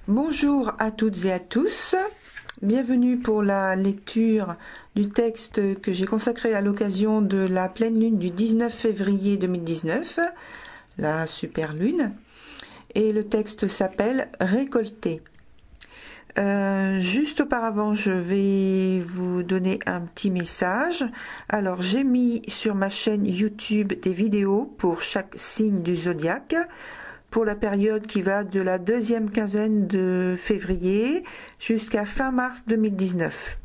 Bonjour à toutes et à tous, bienvenue pour la lecture du texte que j'ai consacré à l'occasion de la pleine lune du 19 février 2019, la super lune, et le texte s'appelle « Récolter ». Juste auparavant, je vais vous donner un petit message. Alors, j'ai mis sur ma chaîne YouTube des vidéos pour chaque signe du zodiaque, pour la période qui va de la deuxième quinzaine de février jusqu'à fin mars 2019.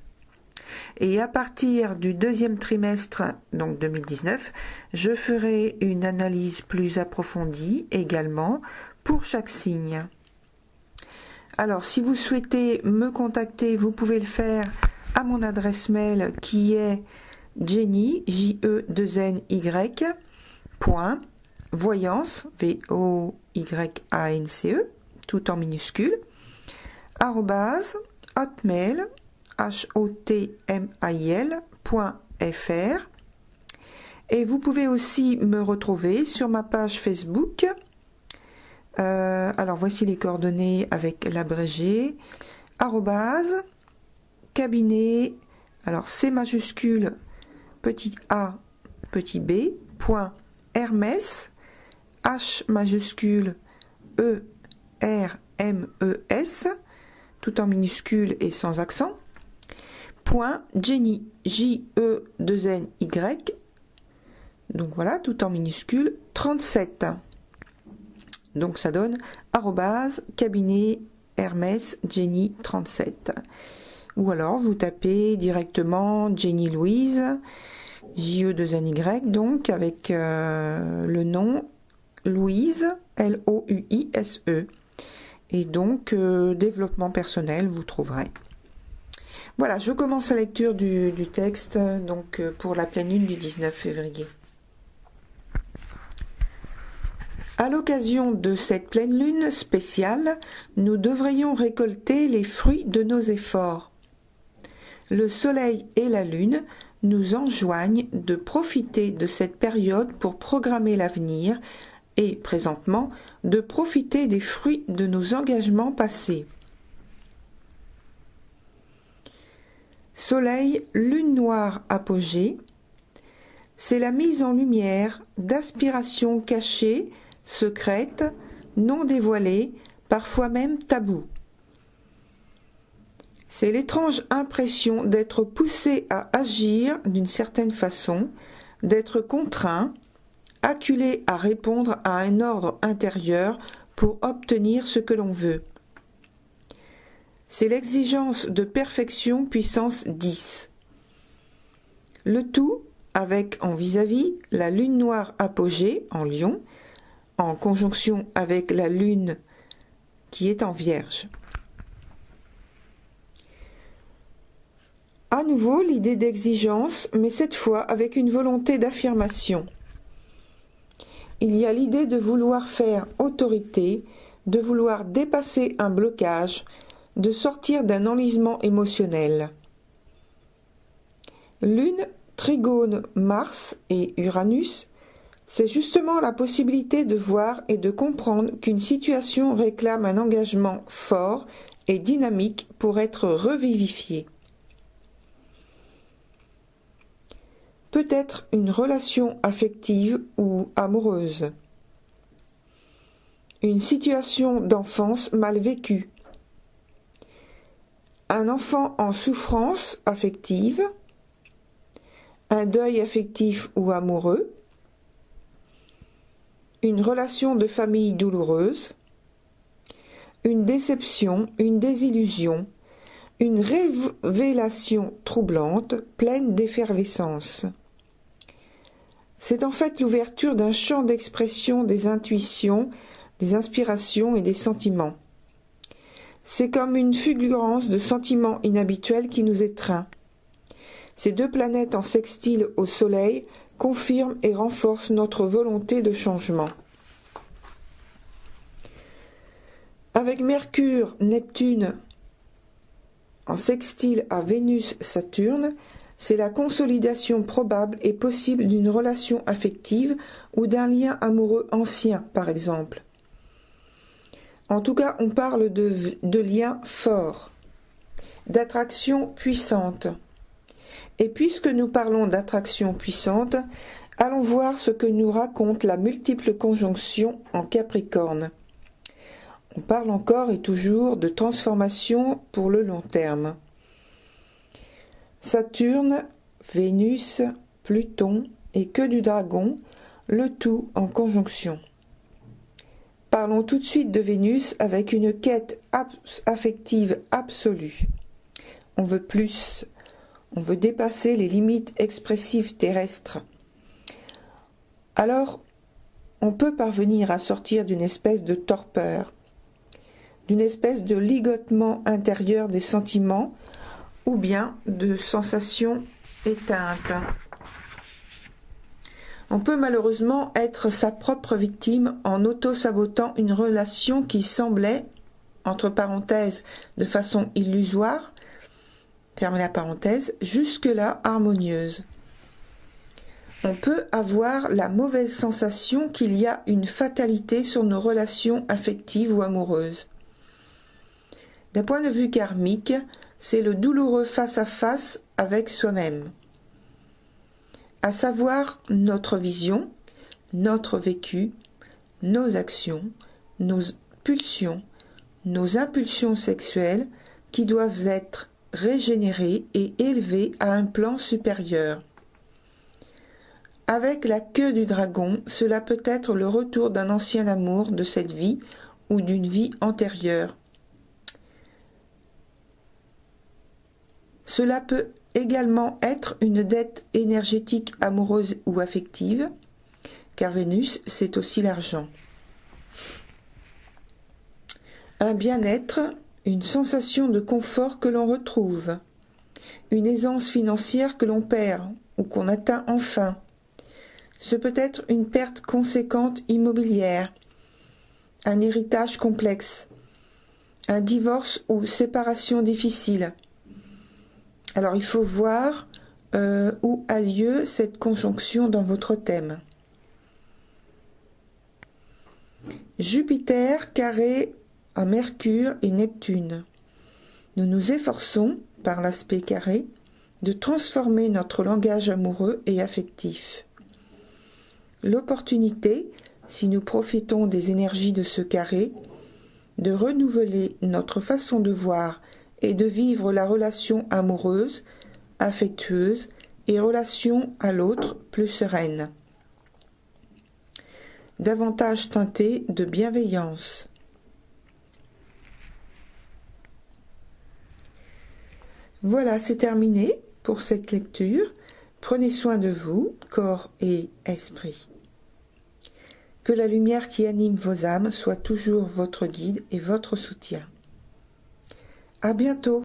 Et à partir du deuxième trimestre, donc 2019, je ferai une analyse plus approfondie également pour chaque signe. Alors, si vous souhaitez me contacter, vous pouvez le faire à mon adresse mail qui est Jenny, J-E-2-N-Y, voyance, V-O-Y-A-N-C-E, tout en minuscule, arrobase, hotmail, hotmail.fr. Et vous pouvez aussi me retrouver sur ma page Facebook. Alors voici les coordonnées avec l'abrégé, arrobase, cabinet, alors C majuscule, petit a, petit b, point, Hermès, H majuscule E R M E S, tout en minuscule et sans accent, point Jenny, J E 2 N Y, donc voilà, tout en minuscule, 37. Donc ça donne arrobase cabinet Hermès Jenny 37. Ou alors vous tapez directement Jenny Louise, JE2NY, donc avec le nom Louise, L-O-U-I-S-E. Et donc développement personnel, vous trouverez. Voilà, je commence la lecture du texte donc pour la pleine lune du 19 février. À l'occasion de cette pleine lune spéciale, nous devrions récolter les fruits de nos efforts. Le soleil et la lune nous enjoignent de profiter de cette période pour programmer l'avenir et, présentement, de profiter des fruits de nos engagements passés. Soleil, lune noire apogée, c'est la mise en lumière d'aspirations cachées, secrètes, non dévoilées, parfois même tabous. C'est l'étrange impression d'être poussé à agir d'une certaine façon, d'être contraint, acculé à répondre à un ordre intérieur pour obtenir ce que l'on veut. C'est l'exigence de perfection puissance 10. Le tout avec en vis-à-vis la lune noire apogée en Lion, en conjonction avec la lune qui est en Vierge. À nouveau, l'idée d'exigence, mais cette fois avec une volonté d'affirmation. Il y a l'idée de vouloir faire autorité, de vouloir dépasser un blocage, de sortir d'un enlisement émotionnel. Lune, Trigone, Mars et Uranus, c'est justement la possibilité de voir et de comprendre qu'une situation réclame un engagement fort et dynamique pour être revivifiée. Peut-être une relation affective ou amoureuse. Une situation d'enfance mal vécue. Un enfant en souffrance affective. Un deuil affectif ou amoureux. Une relation de famille douloureuse, une déception, une désillusion, une révélation troublante, pleine d'effervescence. C'est en fait l'ouverture d'un champ d'expression des intuitions, des inspirations et des sentiments. C'est comme une fulgurance de sentiments inhabituels qui nous étreint. Ces deux planètes en sextile au Soleil confirme et renforce notre volonté de changement. Avec Mercure, Neptune en sextile à Vénus, Saturne, c'est la consolidation probable et possible d'une relation affective ou d'un lien amoureux ancien, par exemple. En tout cas, on parle de liens forts, d'attraction puissante. Et puisque nous parlons d'attraction puissante, allons voir ce que nous raconte la multiple conjonction en Capricorne. On parle encore et toujours de transformation pour le long terme. Saturne, Vénus, Pluton et queue du dragon, le tout en conjonction. Parlons tout de suite de Vénus avec une quête affective absolue. On veut plus, on veut dépasser les limites expressives terrestres. Alors, on peut parvenir à sortir d'une espèce de torpeur, d'une espèce de ligotement intérieur des sentiments ou bien de sensations éteintes. On peut malheureusement être sa propre victime en auto-sabotant une relation qui semblait, entre parenthèses, de façon illusoire, fermez la parenthèse, jusque-là harmonieuse. On peut avoir la mauvaise sensation qu'il y a une fatalité sur nos relations affectives ou amoureuses. D'un point de vue karmique, c'est le douloureux face-à-face avec soi-même, à savoir notre vision, notre vécu, nos actions, nos pulsions, nos impulsions sexuelles qui doivent être régénérées et élevées à un plan supérieur. Avec la queue du dragon, cela peut être le retour d'un ancien amour de cette vie ou d'une vie antérieure. Cela peut également être une dette énergétique amoureuse ou affective, car Vénus, c'est aussi l'argent. Un bien-être, une sensation de confort que l'on retrouve, une aisance financière que l'on perd ou qu'on atteint enfin. Ce peut être une perte conséquente immobilière, un héritage complexe, un divorce ou séparation difficile. Alors il faut voir où a lieu cette conjonction dans votre thème. Jupiter carré à Mercure et Neptune. Nous nous efforçons, par l'aspect carré, de transformer notre langage amoureux et affectif. L'opportunité, si nous profitons des énergies de ce carré, de renouveler notre façon de voir et de vivre la relation amoureuse, affectueuse et relation à l'autre plus sereine. Davantage teintée de bienveillance. Voilà, c'est terminé pour cette lecture. Prenez soin de vous, corps et esprit. Que la lumière qui anime vos âmes soit toujours votre guide et votre soutien. À bientôt.